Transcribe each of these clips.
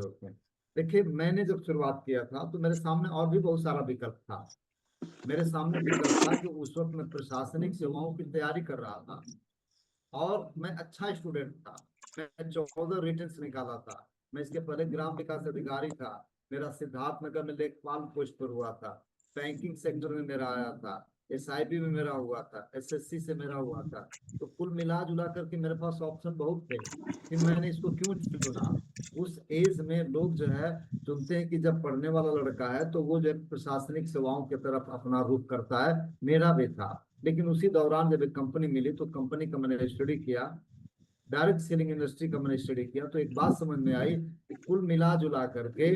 दोस्त हैं। देखिए, मैंने जब शुरुआत किया था तो मेरे सामने और भी बहुत सारा विकल्प था। मेरे सामने विकल्प था कि उस वक्त मैं प्रशासनिक सेवाओं की तैयारी कर रहा था और मैं अच्छा स्टूडेंट था। मैं 14 रिटर्न्स निकाला था। मैं इसके पहले ग्राम विकास अधिकारी था। मेरा सिद्धार्थ नगर में लेखपाल पोस्ट पर हुआ था। बैंकिंग सेक्टर में मेरा आया था। एसआईबी में मेरा हुआ था। एसएससी से मेरा हुआ था। तो कुल मिला जुला करके मेरे पास ऑप्शन बहुत थे। फिर मैंने इसको क्यों चुना? उस एज में लोग जो है चुनते हैं कि जब पढ़ने वाला लड़का है तो वो जो है प्रशासनिक सेवाओं की तरफ अपना रुख करता है। मेरा भी था। लेकिन उसी दौरान जब एक कंपनी मिली तो कंपनी का मैंने स्टडी किया। डायरेक्ट सेलिंग इंडस्ट्री का मैंने स्टडी किया तो एक बात समझ में आई कि कुल मिला जुला करके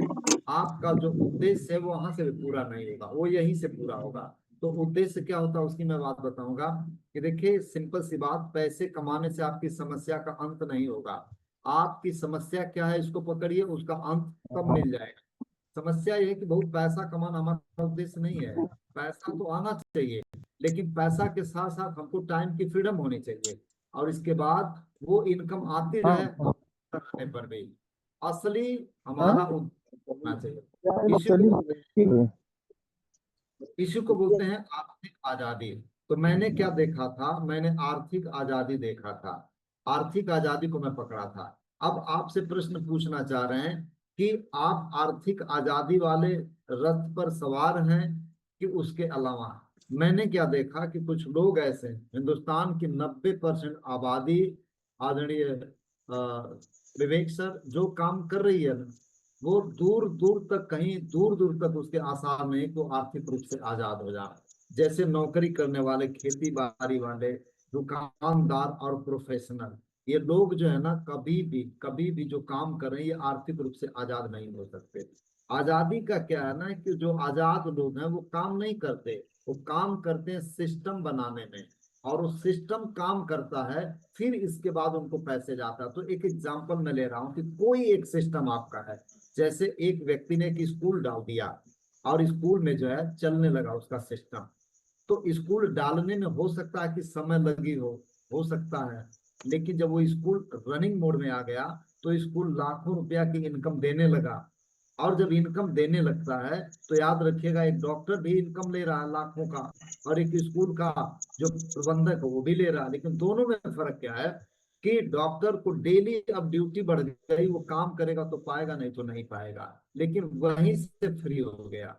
आपका जो उद्देश्य है वो वहां से भी पूरा नहीं होगा, वो यहीं से पूरा होगा। तो उद्देश्य क्या होता है उसकी मैं बात बताऊंगा कि देखिए, सिंपल सी बात, पैसे कमाने से आपकी समस्या का अंत नहीं होगा। आपकी समस्या क्या है इसको पकड़िए, उसका अंत तब मिल जाएगा। समस्या ये है कि बहुत पैसा कमाना हमारा उद्देश्य नहीं है। पैसा तो आना चाहिए, लेकिन पैसा के साथ साथ हमको टाइम की फ्रीडम होनी चाहिए। और इसके बाद वो इनकम आती हाँ रहे हाँ करने पर भी। असली हाँ। हमारा उद्देश्य होना चाहिए। यार इसी को चलिए, बोलते ठीक है। इसी को बोलते हैं आर्थिक आजादी। तो मैंने क्या देखा था? मैंने आर्थिक आजादी देखा था। आर्थिक आजादी को मैं पकड़ा था। अब आपसे प्रश्न पूछना चाह रहे हैं कि आप आर्थिक आजादी वाले रथ पर सवार हैं कि उसके अलावा? मैंने क्या देखा कि कुछ लोग ऐसे हैं, हिंदुस्तान की 90% आबादी, आदरणीय विवेक सर, जो काम कर रही है ना, वो दूर दूर तक, कहीं दूर दूर तक उसके आसार नहीं तो आर्थिक रूप से आजाद हो जाए। जैसे नौकरी करने वाले, खेती बाड़ी वाले, दुकानदार और प्रोफेशनल, ये लोग जो है ना, कभी भी जो काम कर रहे हैं ये आर्थिक रूप से आजाद नहीं हो सकते। आजादी का क्या है ना कि जो आजाद लोग हैं वो काम नहीं करते, वो काम करते हैं सिस्टम बनाने में। और वो सिस्टम काम करता है, फिर इसके बाद उनको पैसे जाता है। तो एक एग्जांपल मैं ले रहा हूँ कि कोई एक सिस्टम आपका है। जैसे एक व्यक्ति ने एक स्कूल डाल दिया और स्कूल में जो है चलने लगा उसका सिस्टम। तो स्कूल डालने में हो सकता है कि समय लगी हो सकता है। लेकिन जब वो स्कूल रनिंग मोड में आ गया तो स्कूल लाखों रुपया की इनकम देने लगा। और जब इनकम देने लगता है तो याद रखिएगा, एक डॉक्टर भी इनकम ले रहा है लाखों का, और एक स्कूल का जो प्रबंधक है वो भी ले रहा है। लेकिन दोनों में फर्क क्या है कि डॉक्टर को डेली अब ड्यूटी बढ़ गई, वो काम करेगा तो पाएगा, नहीं तो नहीं पाएगा। लेकिन वहीं से फ्री हो गया।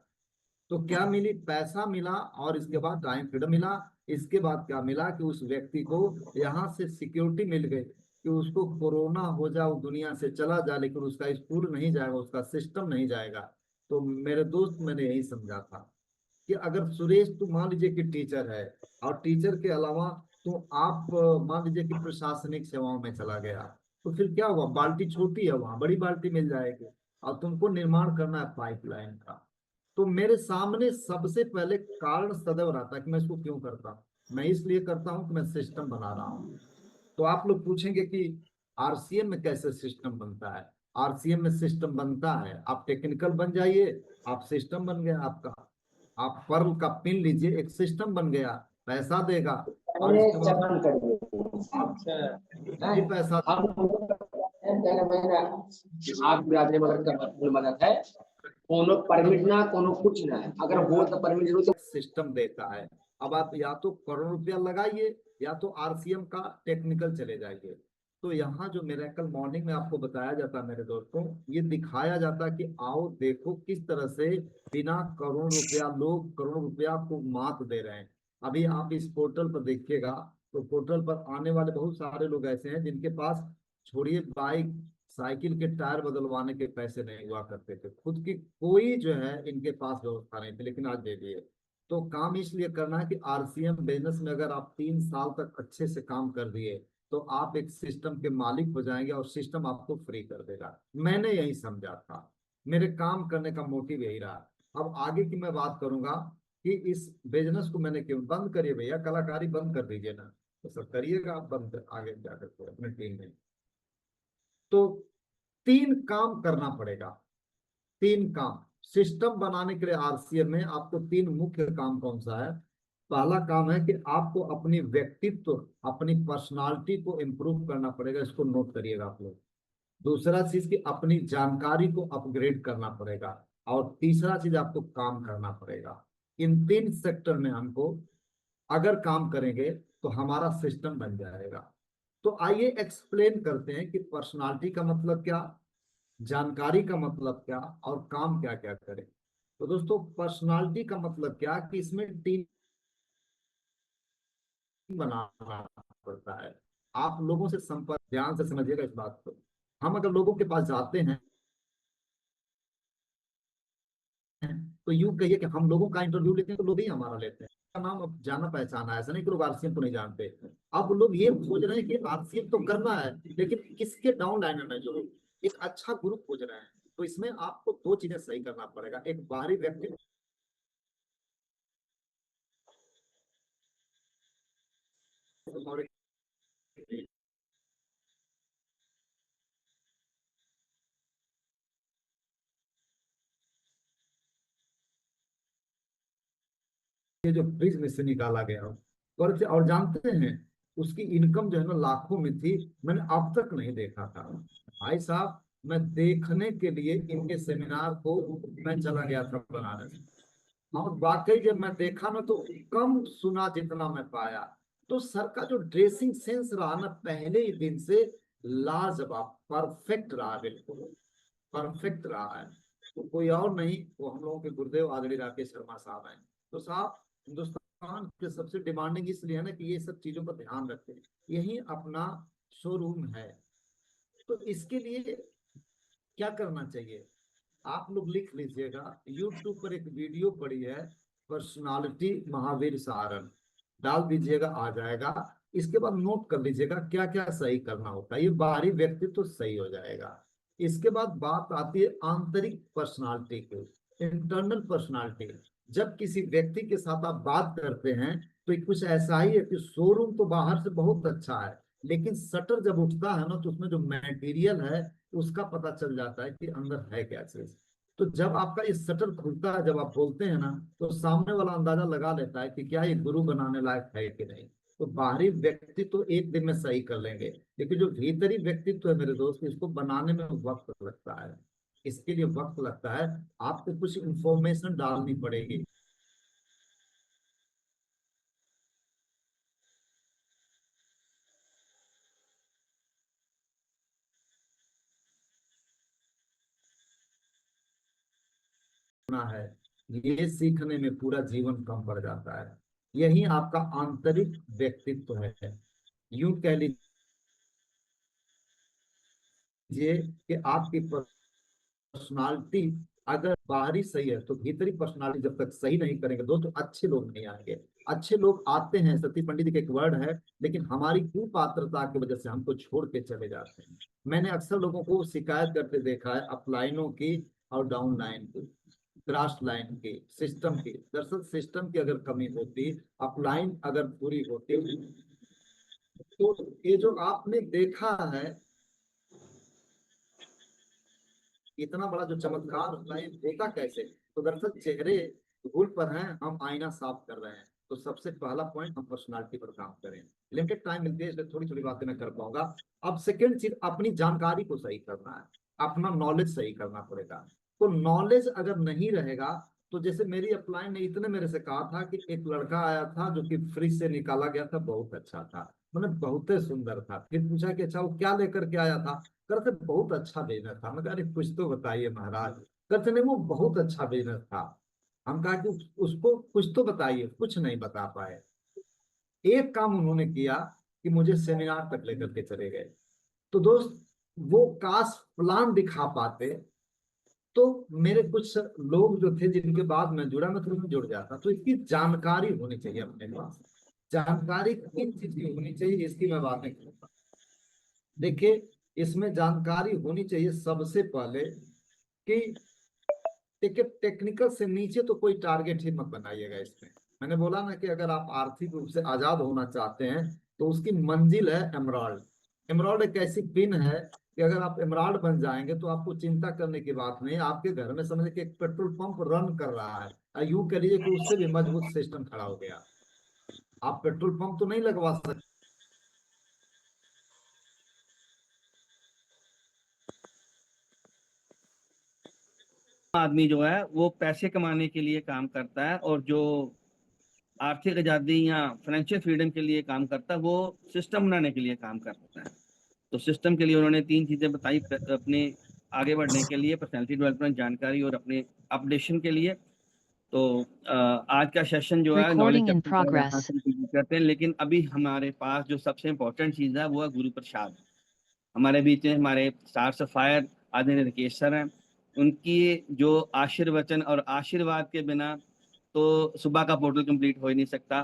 तो क्या मिली? पैसा मिला और इसके बाद टाइम फ्रीडम मिला। इसके बाद क्या मिला कि उस व्यक्ति को यहाँ से सिक्योरिटी मिल गई कि उसको कोरोना हो जाए, वो दुनिया से चला जाए, लेकिन उसका स्कूल नहीं जाएगा, उसका सिस्टम नहीं जाएगा। तो मेरे दोस्त, मैंने यही समझा था कि अगर सुरेश, तू मान लीजिए कि टीचर है, और टीचर के अलावा तो आप मान लीजिए कि प्रशासनिक सेवाओं में चला गया, तो फिर क्या हुआ? बाल्टी छोटी है, वहां बड़ी बाल्टी मिल जाएगी। और तुमको निर्माण करना है पाइपलाइन का। तो मेरे सामने सबसे पहले कारण सदैव रहता है कि मैं इसको क्यों करता हूँ। मैं इसलिए करता हूँ कि मैं सिस्टम बना रहा हूँ। तो आप लोग पूछेंगे कि आरसीएम में कैसे सिस्टम बनता है? आरसीएम में सिस्टम बनता है, आप टेक्निकल बन जाइए, आप सिस्टम बन गया आपका। आप पर्ल का पिन लीजिए, एक सिस्टम बन गया, पैसा देगा। और अरे इसके बाद चमन कर आप अच्छा भी पैसा हम आप बिरादरी मदद का मदद है कोनो परमिट ना कोनो कुछ ना है अगर हो तो परमिट जरूर सिस्टम देता है। अब आप या तो करोड़ रुपया लगाइए या तो आरसीएम का टेक्निकल चले जाइए। तो यहाँ जो मिरेकल मॉर्निंग में आपको बताया जाता है मेरे दोस्तों, ये दिखाया जाता है कि आओ देखो किस तरह से बिना करोड़ रुपया लोग करोड़ रुपया को मात दे रहे हैं। अभी आप इस पोर्टल पर देखिएगा, तो पोर्टल पर आने वाले बहुत सारे लोग ऐसे हैं जिनके पास, छोड़िए बाइक साइकिल के टायर बदलवाने के पैसे नहीं हुआ करते थे, खुद की कोई जो है इनके पास व्यवस्था नहीं थी, लेकिन आज दे दिए। तो काम इसलिए करना है कि आरसीएम बिजनेस में अगर आप 3 साल तक अच्छे से काम कर दिए तो आप एक सिस्टम के मालिक हो जाएंगे और सिस्टम आपको फ्री कर देगा। मैंने यही समझा था, मेरे काम करने का मोटिव यही रहा। अब आगे की मैं बात करूंगा कि इस बिजनेस को मैंने क्यों बंद करिए भैया, कलाकारी बंद कर दीजिए ना, तो सर करिएगा आप बंद आगे जाकर के अपने टीम में। तो 3 काम करना पड़ेगा। 3 काम सिस्टम बनाने के लिए आरसीएम में आपको 3 मुख्य काम कौन सा है? पहला काम है कि आपको अपनी व्यक्तित्व, अपनी पर्सनालिटी को इम्प्रूव करना पड़ेगा। इसको नोट करिएगा आप लोग। दूसरा चीज कि अपनी जानकारी को अपग्रेड करना पड़ेगा, और तीसरा चीज आपको काम करना पड़ेगा। इन तीन सेक्टर में हमको अगर काम करेंगे तो हमारा सिस्टम बन जाएगा। तो आइए एक्सप्लेन करते हैं कि पर्सनालिटी का मतलब क्या, जानकारी का मतलब क्या, और काम क्या क्या करें। तो दोस्तों, पर्सनालिटी का मतलब क्या कि इसमें टीम बनाना पड़ता है। आप लोगों से संपर्क, ध्यान से समझिएगा इस बात को। हम अगर लोगों के पास जाते हैं तो यूं कहिए कि हम लोगों का इंटरव्यू लेते हैं तो लोग ही हमारा लेते हैं। का नाम अब जाना पहचाना है, ऐसा नहीं कि लोग आरसीएम को नहीं जानते। अब लोग ये खोज रहे हैं कि आरसीएम तो करना है, लेकिन किसके डाउन लाइन में जो एक अच्छा ग्रुप खोज रहे हैं। तो इसमें आपको दो चीजें सही करना पड़ेगा, एक बाहरी व्यक्ति और एक, ये जो ब्रिज में से निकाला गया हो। और जानते हैं, उसकी इनकम जो है ना लाखों में थी। मैंने अब तक नहीं देखा था भाई साहब। मैं देखने के लिए इनके सेमिनार को मैं चला गया था बनारस, और वाकई जब मैं देखा ना तो कम सुना जितना मैं पाया। तो सर का जो ड्रेसिंग सेंस रहा ना पहले ही दिन से लाजवाब, परफेक्ट रहा, बिल्कुल परफेक्ट रहा है। तो कोई और नहीं, वो हम लोगों के गुरुदेव आदरणीय राकेश शर्मा साहब हैं। तो साहब हिंदुस्तान के सबसे डिमांडिंग इसलिए है ना कि ये सब चीजों का ध्यान रखते हैं। यही अपना शोरूम है। तो इसके लिए क्या करना चाहिए, आप लोग लिख लीजिएगा। यूट्यूब पर एक वीडियो पड़ी है, पर्सनालिटी महावीर सहारण, डाल दीजिएगा, आ जाएगा। इसके बाद नोट कर लीजिएगा क्या क्या सही करना होता है, ये बाहरी व्यक्तित्व तो सही हो जाएगा। इसके बाद बात आती है आंतरिक पर्सनालिटी की, इंटरनल पर्सनालिटी। जब किसी व्यक्ति के साथ आप बात करते हैं तो ये कुछ ऐसा ही है कि शोरूम तो बाहर से बहुत अच्छा है, लेकिन शटर जब उठता है ना तो उसमें जो मटेरियल है उसका पता चल जाता है कि अंदर है क्या चीज। तो जब आपका ये शटर खुलता है, जब आप बोलते हैं ना, तो सामने वाला अंदाजा लगा लेता है कि क्या ये गुरु बनाने लायक है कि नहीं। तो बाहरी व्यक्तित्व तो एक दिन में सही कर लेंगे, लेकिन जो भीतरी व्यक्तित्व है मेरे दोस्त, इसको बनाने में वक्त लगता है। इसके लिए वक्त लगता है, आपको कुछ इंफॉर्मेशन डालनी पड़ेगी। ना है, ये सीखने में पूरा जीवन कम पड़ जाता है। यही आपका आंतरिक व्यक्तित्व है। यूं कह लीजिए कि आपकी पर्सनालिटी अगर बाहरी सही है तो भीतरी पर्सनालिटी जब तक सही नहीं करेंगे दोस्तों, अच्छे लोग नहीं आएंगे। अच्छे लोग आते हैं, सती पंडित जी का एक वर्ड है, लेकिन हमारी कुपात्रता की वजह से हमको छोड़ के चले जाते हैं। मैंने अक्सर लोगों को शिकायत करते देखा है, अपलाइनों की और डाउन लाइन की, क्रॉस लाइन की, सिस्टम की। दरअसल सिस्टम की अगर कमी होती, अपलाइन अगर पूरी होती, तो ये जो आपने देखा है इतना बड़ा जो चमत्कार होता है होता कैसे। तो दरअसल चेहरे धूल पर हैं, हम आईना साफ कर रहे हैं। तो सबसे पहला पॉइंट, हम पर्सनालिटी पर काम करें। लिमिटेड टाइम मिलती है इसलिए थोड़ी थोड़ी बातें मैं कर पाऊंगा। अब सेकंड चीज, अपनी जानकारी को सही करना है, अपना नॉलेज सही करना पड़ेगा। तो नॉलेज अगर नहीं रहेगा, तो जैसे मेरी अपलाइन ने इतने मेरे से कहा था कि एक लड़का आया था जो कि फ्रिज से निकाला गया था, बहुत अच्छा था, मतलब बहुत ही सुंदर था। फिर पूछा कि अच्छा वो क्या लेकर के आया था। करते बहुत अच्छा बिजनेस था। मैं कहा, अरे कुछ तो बताइए महाराज। करते नहीं, वो बहुत अच्छा बिजनेस था। हम कहा कि उसको कुछ तो बताइए, कुछ नहीं बता पाए। एक काम उन्होंने किया कि मुझे सेमिनार तक लेकर के चले गए। तो दोस्त, वो काश प्लान दिखा पाते तो मेरे कुछ लोग जो थे जिनके बाद मैं जुड़ा, मैं तुरंत जुड़ जाता। तो इसकी जानकारी होनी चाहिए अपने पास। जानकारी किन चीज की होनी चाहिए, इसकी मैं बात नहीं करूंगा। देखिए, इसमें जानकारी होनी चाहिए सबसे पहले कि देखिए, टेक्निकल से नीचे तो कोई टारगेट ही मत बनाइएगा इसमें। मैंने बोला ना कि अगर आप आर्थिक रूप से आजाद होना चाहते हैं तो उसकी मंजिल है एमराल्ड। एमराल्ड एक ऐसी पिन है कि अगर आप एमराल्ड बन जाएंगे तो आपको चिंता करने की बात नहीं है। आपके घर में समझ के एक पेट्रोल पंप रन कर रहा है, यूं कह लीजिए कि उससे भी मजबूत सिस्टम खड़ा हो गया। आप पेट्रोल पंप तो नहीं लगवा सकते, आदमी जो है वो पैसे कमाने के लिए काम करता है, और जो आर्थिक आजादी या फाइनेंशियल फ्रीडम के लिए काम करता है वो सिस्टम बनाने के लिए काम करता है। तो सिस्टम के लिए उन्होंने 3 चीजें बताई अपने आगे बढ़ने के लिए, पर्सनैलिटी डेवलपमेंट, जानकारी और अपने अपडेशन के लिए। तो आज का सेशन जो है Recording नॉलेज in progress. करते हैं, लेकिन अभी हमारे पास जो सबसे इम्पोर्टेंट चीज़ है वो है गुरु प्रसाद। हमारे बीच में हमारे स्टार सफायर आदरणीय राकेश सर हैं। उनकी जो आशीर्वचन और आशीर्वाद के बिना तो सुबह का पोर्टल कंप्लीट हो ही नहीं सकता।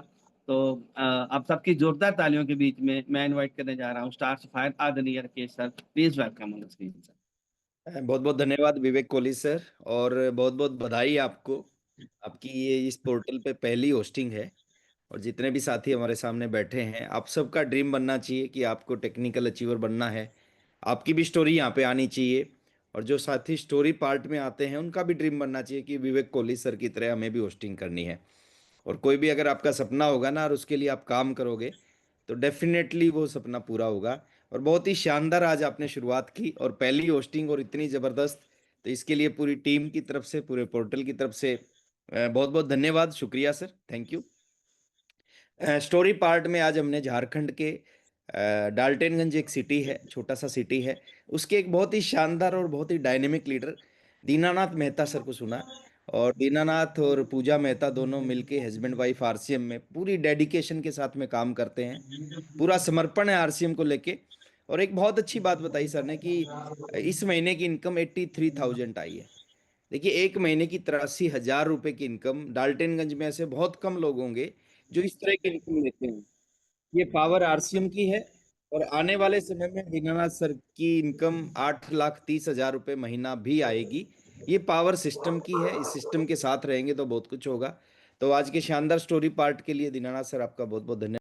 तो आप सबकी जोरदार तालियों के बीच में मैं इनवाइट करने जा रहा हूँ स्टार सफायर आदरणीय Rakesh sir. Please welcome on the screen sir. बहुत बहुत धन्यवाद विवेक कोहली सर, और बहुत बहुत बधाई आपको। आपकी ये इस पोर्टल पे पहली होस्टिंग है, और जितने भी साथी हमारे सामने बैठे हैं, आप सबका ड्रीम बनना चाहिए कि आपको टेक्निकल अचीवर बनना है। आपकी भी स्टोरी यहाँ पे आनी चाहिए, और जो साथी स्टोरी पार्ट में आते हैं उनका भी ड्रीम बनना चाहिए कि विवेक कोहली सर की तरह हमें भी होस्टिंग करनी है। और कोई भी अगर आपका सपना होगा ना और उसके लिए आप काम करोगे तो डेफिनेटली वो सपना पूरा होगा। और बहुत ही शानदार आज आपने शुरुआत की, और पहली होस्टिंग और इतनी ज़बरदस्त, तो इसके लिए पूरी टीम की तरफ से, पूरे पोर्टल की तरफ से बहुत बहुत धन्यवाद, शुक्रिया sir, thank you. Story part में आज हमने झारखंड के डाल्टनगंज, एक सिटी है, छोटा सा सिटी है, उसके एक बहुत ही शानदार और बहुत ही dynamic leader Dinanath Mehta sir को सुना। और दीनानाथ और पूजा मेहता दोनों मिलके हस्बैंड वाइफ आरसीएम में पूरी डेडिकेशन के साथ में काम करते हैं, पूरा समर्पण है आरसीएम को लेके। और एक बहुत अच्छी बात बताई सर ने कि इस महीने की इनकम 83,000 आई है। देखिए, एक महीने की 83,000 रुपए की इनकम, डाल्टनगंज में ऐसे बहुत कम लोग होंगे जो इस तरह की इनकम लेते हैं। ये पावर आरसीएम की है, और आने वाले समय में दीनानाथ सर की इनकम 8,30,000 रुपए महीना भी आएगी। ये पावर सिस्टम की है, इस सिस्टम के साथ रहेंगे तो बहुत कुछ होगा। तो आज के शानदार स्टोरी पार्ट के लिए दीनानाथ सर आपका बहुत बहुत धन्यवाद।